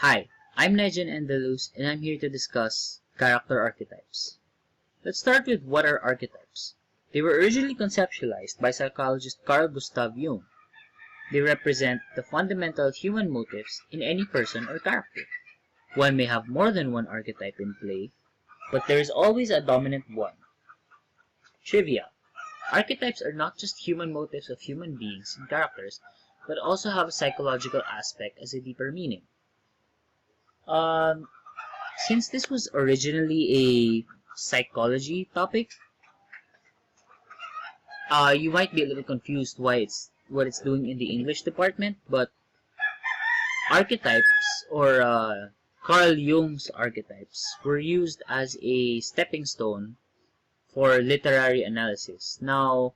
Hi, I'm Nejan Andalus, and I'm here to discuss character archetypes. Let's start with what are archetypes. They were originally conceptualized by psychologist Carl Gustav Jung. They represent the fundamental human motives in any person or character. One may have more than one archetype in play, but there is always a dominant one. Trivia. Archetypes are not just human motives of human beings and characters, but also have a psychological aspect as a deeper meaning. Since this was originally a psychology topic, you might be a little confused what it's doing in the English department, but archetypes or Carl Jung's archetypes were used as a stepping stone for literary analysis. Now,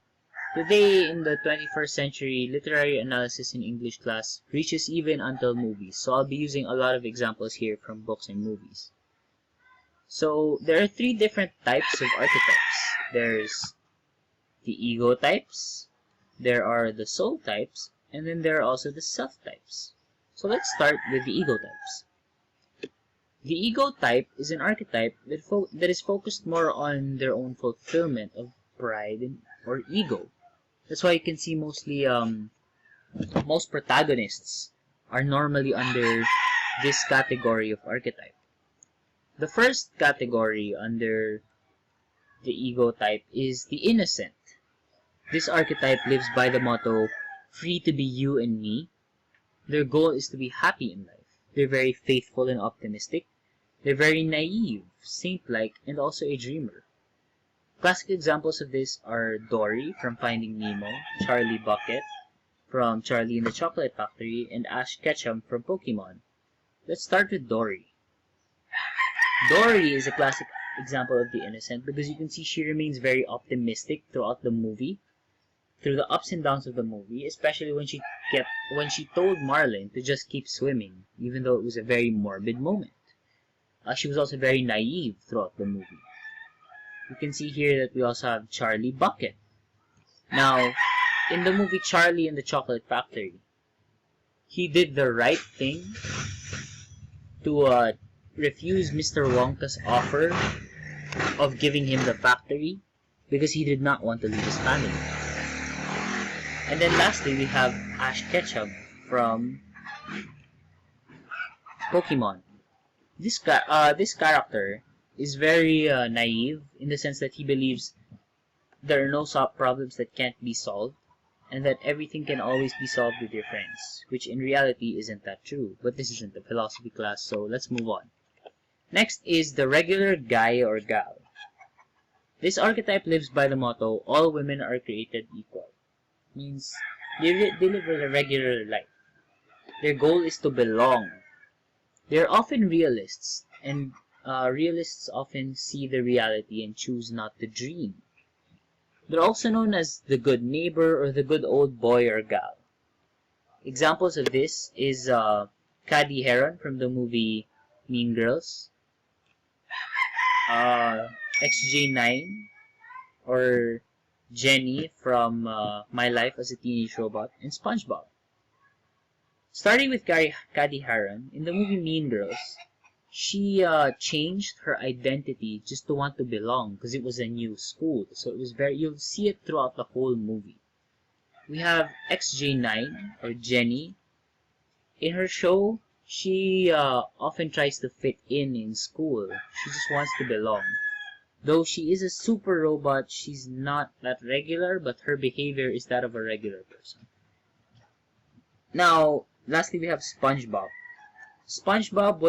today in the 21st century, literary analysis in English class reaches even until movies, so I'll be using a lot of examples here from books and movies. So, there are three different types of archetypes. There's the ego types, there are the soul types, and then there are also the self types. So let's start with the ego types. The ego type is an archetype that is focused more on their own fulfillment of pride or ego. That's why you can see most protagonists are normally under this category of archetype. The first category under the ego type is the innocent. This archetype lives by the motto, free to be you and me. Their goal is to be happy in life. They're very faithful and optimistic. They're very naive, saint-like, and also a dreamer. Classic examples of this are Dory from Finding Nemo, Charlie Bucket from Charlie and the Chocolate Factory, and Ash Ketchum from Pokemon. Let's start with Dory. Dory is a classic example of the innocent because you can see she remains very optimistic throughout the movie, through the ups and downs of the movie, especially when she told Marlin to just keep swimming, even though it was a very morbid moment. She was also very naive throughout the movie. You can see here that we also have Charlie Bucket. Now, in the movie Charlie and the Chocolate Factory, he did the right thing to refuse Mr. Wonka's offer of giving him the factory because he did not want to leave his family. And then lastly, we have Ash Ketchum from Pokemon. This character is very naive in the sense that he believes there are no problems that can't be solved and that everything can always be solved with your friends, which in reality isn't that true. But this isn't a philosophy class, so let's move on. Next is the regular guy or gal. This archetype lives by the motto, all women are created equal. Means they live a regular life. Their goal is to belong. They're often realists, and realists often see the reality and choose not to dream. They're also known as the good neighbor or the good old boy or gal. Examples of this is Cady Heron from the movie Mean Girls, XJ9, or Jenny from My Life as a Teenage Robot, and SpongeBob. Starting with Cady Heron, in the movie Mean Girls, she changed her identity just to want to belong because it was a new school. So it was you'll see it throughout the whole movie. We have XJ9, or Jenny. In her show, she often tries to fit in school. She just wants to belong. Though she is a super robot, she's not that regular, but her behavior is that of a regular person. Now, lastly, we have SpongeBob. SpongeBob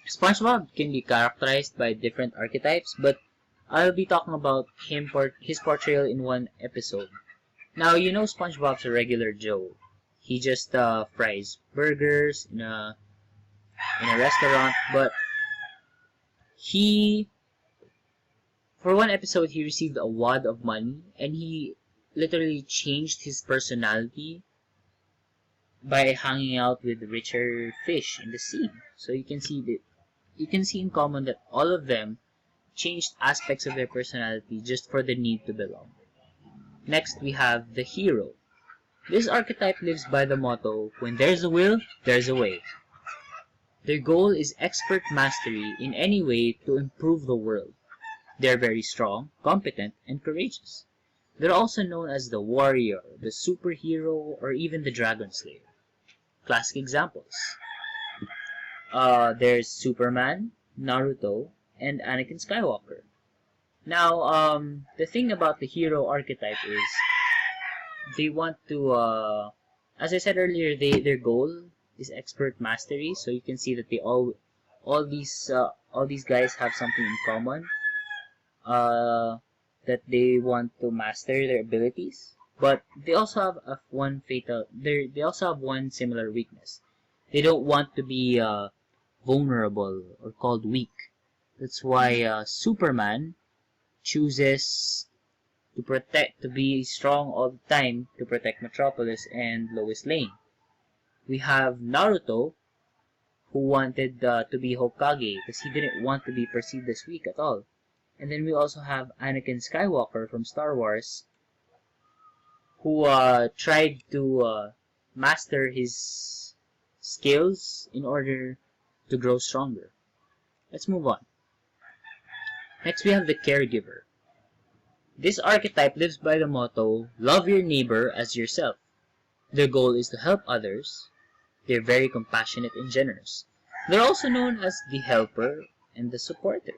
SpongeBob can be characterized by different archetypes, but I'll be talking about his portrayal in one episode. Now, you know SpongeBob's a regular Joe. He just fries burgers in a restaurant, but for one episode, he received a wad of money, and he literally changed his personality by hanging out with richer fish in the sea. So you can see in common that all of them changed aspects of their personality just for the need to belong. Next, we have the hero. This archetype lives by the motto, when there's a will, there's a way. Their goal is expert mastery in any way to improve the world. They're very strong, competent, and courageous. They're also known as the warrior, the superhero, or even the dragon slayer. Classic examples. There's Superman, Naruto, and Anakin Skywalker. Now, the thing about the hero archetype is they want to, as I said earlier, their goal is expert mastery. So you can see that they all these guys have something in common. That they want to master their abilities, they also have they also have one similar weakness. They don't want to be vulnerable or called weak. That's why Superman chooses to be strong all the time to protect Metropolis and Lois Lane. We have Naruto, who wanted to be Hokage because he didn't want to be perceived as weak at all. And then we also have Anakin Skywalker from Star Wars, who tried to master his skills in order to grow stronger. Let's move on. Next we have the caregiver. This archetype lives by the motto, love your neighbor as yourself. Their goal is to help others. They're very compassionate and generous. They're also known as the helper and the supporter.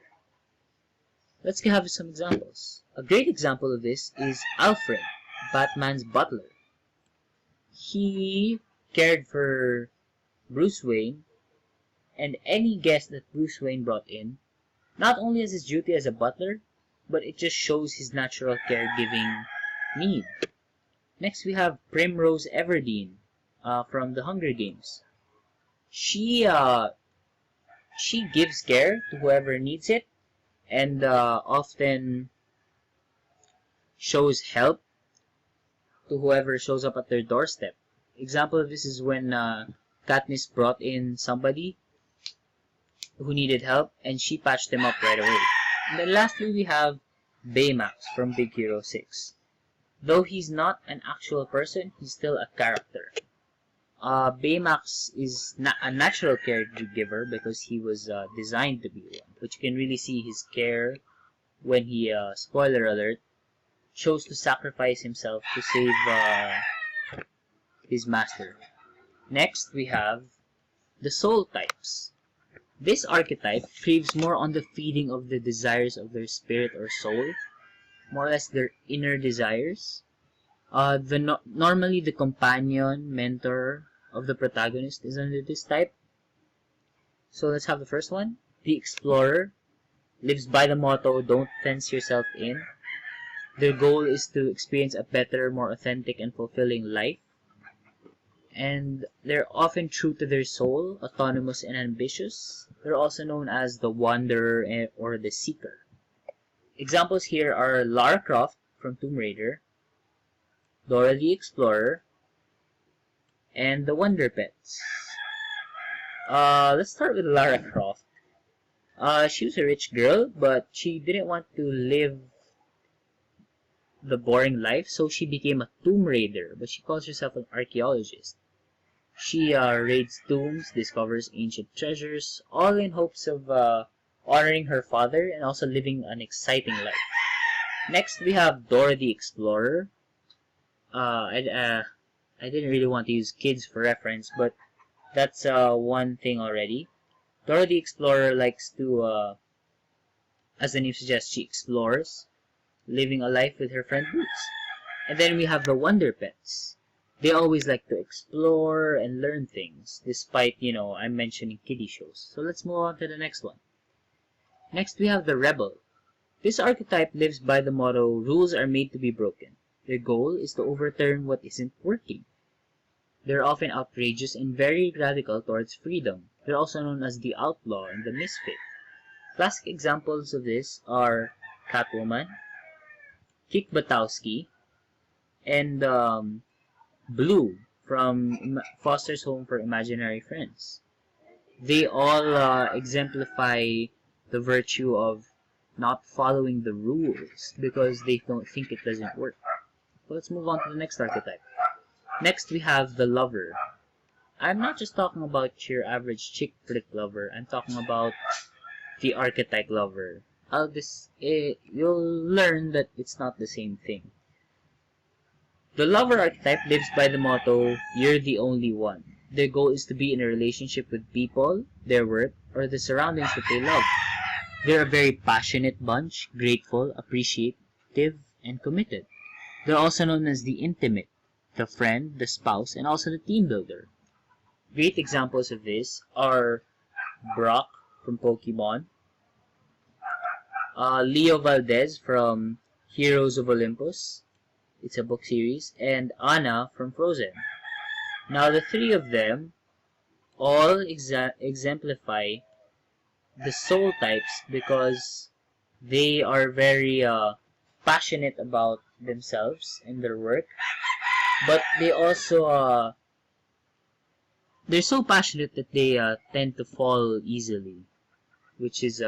Let's have some examples. A great example of this is Alfred, Batman's butler. He cared for Bruce Wayne and any guest that Bruce Wayne brought in, not only as his duty as a butler, but it just shows his natural caregiving need. Next we have Primrose Everdeen from the Hunger Games. She gives care to whoever needs it, and often shows help to whoever shows up at their doorstep. Example of this is when Katniss brought in somebody who needed help, and she patched them up right away. And then lastly, we have Baymax from Big Hero 6. Though he's not an actual person, he's still a character. Baymax is a natural caregiver because he was designed to be one. But you can really see his care when he, spoiler alert, chose to sacrifice himself to save his master. Next, we have the soul types. This archetype craves more on the feeding of the desires of their spirit or soul, more or less their inner desires. Normally, the companion, mentor of the protagonist is under this type. So let's have the first one. The explorer lives by the motto, don't fence yourself in. Their goal is to experience a better, more authentic and fulfilling life. And they're often true to their soul, autonomous and ambitious. They're also known as the wanderer or the seeker. Examples here are Lara Croft from Tomb Raider, Dora the Explorer, and the Wonder Pets. Let's start with Lara Croft. She was a rich girl, but she didn't want to live the boring life, so she became a tomb raider, but she calls herself an archaeologist. She raids tombs, discovers ancient treasures, all in hopes of honoring her father and also living an exciting life. Next, we have Dora the Explorer. I didn't really want to use kids for reference, but that's one thing already. Dora the Explorer likes to, as the name suggests, she explores, living a life with her friend Boots. And then we have the Wonder Pets. They always like to explore and learn things, despite, I'm mentioning kiddie shows. So let's move on to the next one. Next, we have the Rebel. This archetype lives by the motto, rules are made to be broken. Their goal is to overturn what isn't working. They're often outrageous and very radical towards freedom. They're also known as the outlaw and the misfit. Classic examples of this are Catwoman, Kik Batowski, and Blue from Foster's Home for Imaginary Friends. They all exemplify the virtue of not following the rules because they don't think it doesn't work. So let's move on to the next archetype. Next, we have the lover. I'm not just talking about your average chick flick lover. I'm talking about the archetype lover. You'll learn that it's not the same thing. The lover archetype lives by the motto, "You're the only one." Their goal is to be in a relationship with people, their work, or the surroundings that they love. They're a very passionate bunch, grateful, appreciative, and committed. They're also known as the intimate, the friend, the spouse, and also the team builder. Great examples of this are Brock from Pokemon, Leo Valdez from Heroes of Olympus, it's a book series, and Anna from Frozen. Now, the three of them all exemplify the soul types because they are very passionate about themselves and their work, but they also they're so passionate that they tend to fall easily, which is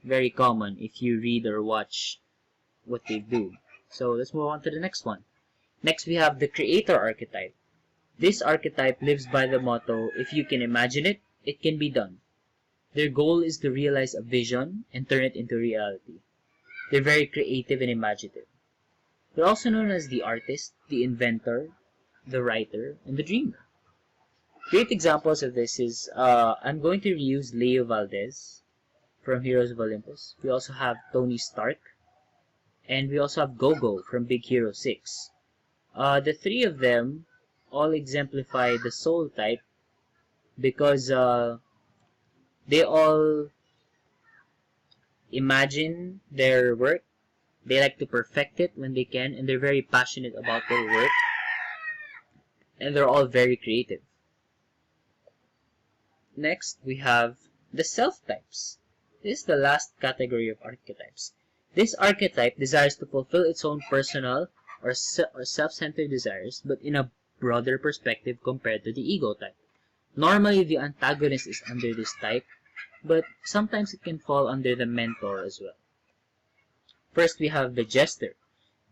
very common if you read or watch what they do. So let's move on to the next one. Next, we have the creator archetype. This archetype lives by the motto, "If you can imagine it, it can be done." Their goal is to realize a vision and turn it into reality. They're very creative and imaginative. They're also known as the artist, the inventor, the writer, and the dreamer. Great examples of this is, I'm going to reuse Leo Valdez from Heroes of Olympus. We also have Tony Stark, and we also have Gogo from Big Hero 6. The three of them all exemplify the soul type because they all imagine their work, they like to perfect it when they can, and they're very passionate about their work, and they're all very creative. Next, we have the self-types. This is the last category of archetypes. This archetype desires to fulfill its own personal or self-centered desires, but in a broader perspective compared to the ego type. Normally, the antagonist is under this type, but sometimes it can fall under the mentor as well. First, we have the jester.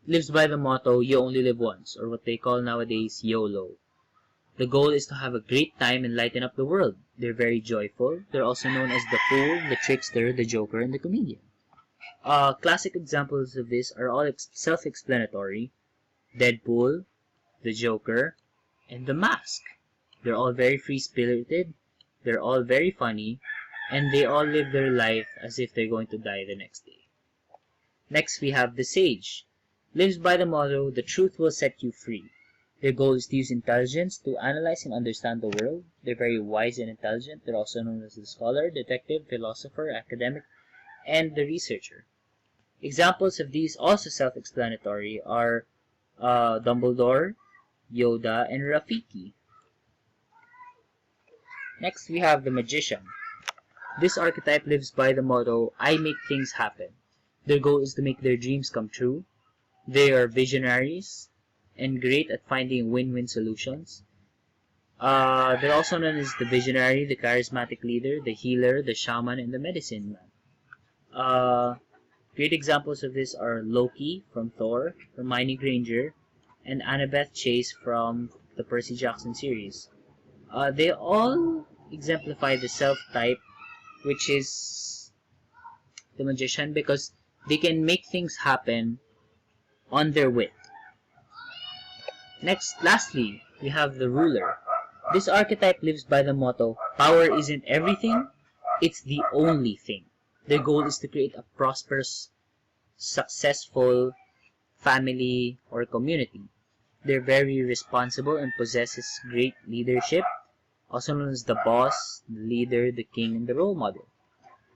Lives by the motto, "You only live once," or what they call nowadays YOLO. The goal is to have a great time and lighten up the world. They're very joyful. They're also known as the fool, the trickster, the joker, and the comedian. Classic examples of this are all self-explanatory. Deadpool, the Joker, and the Mask. They're all very free-spirited, they're all very funny, and they all live their life as if they're going to die the next day. Next, we have the Sage. Lives by the motto, "The truth will set you free." Their goal is to use intelligence to analyze and understand the world. They're very wise and intelligent. They're also known as the scholar, detective, philosopher, academic, and the researcher. Examples of these, also self-explanatory, are Dumbledore, Yoda, and Rafiki. Next, we have the Magician. This archetype lives by the motto, "I make things happen." Their goal is to make their dreams come true. They are visionaries and great at finding win-win solutions. They're also known as the visionary, the charismatic leader, the healer, the shaman, and the medicine man. Great examples of this are Loki from Thor, Hermione Granger, and Annabeth Chase from the Percy Jackson series. They all exemplify the self-type, which is the magician, because they can make things happen on their wit. Next, lastly, we have the ruler. This archetype lives by the motto, "Power isn't everything, it's the only thing." Their goal is to create a prosperous, successful family or community. They're very responsible and possesses great leadership, also known as the boss, the leader, the king, and the role model.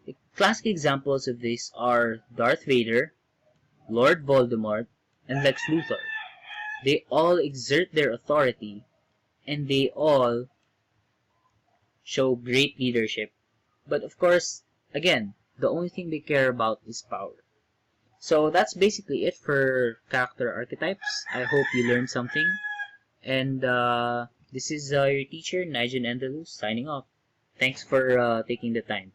The classic examples of this are Darth Vader, Lord Voldemort, and Lex Luthor. They all exert their authority, and they all show great leadership. But of course, again, the only thing they care about is power. So that's basically it for character archetypes. I hope you learned something. And this is your teacher, Nigel Endelus, signing off. Thanks for taking the time.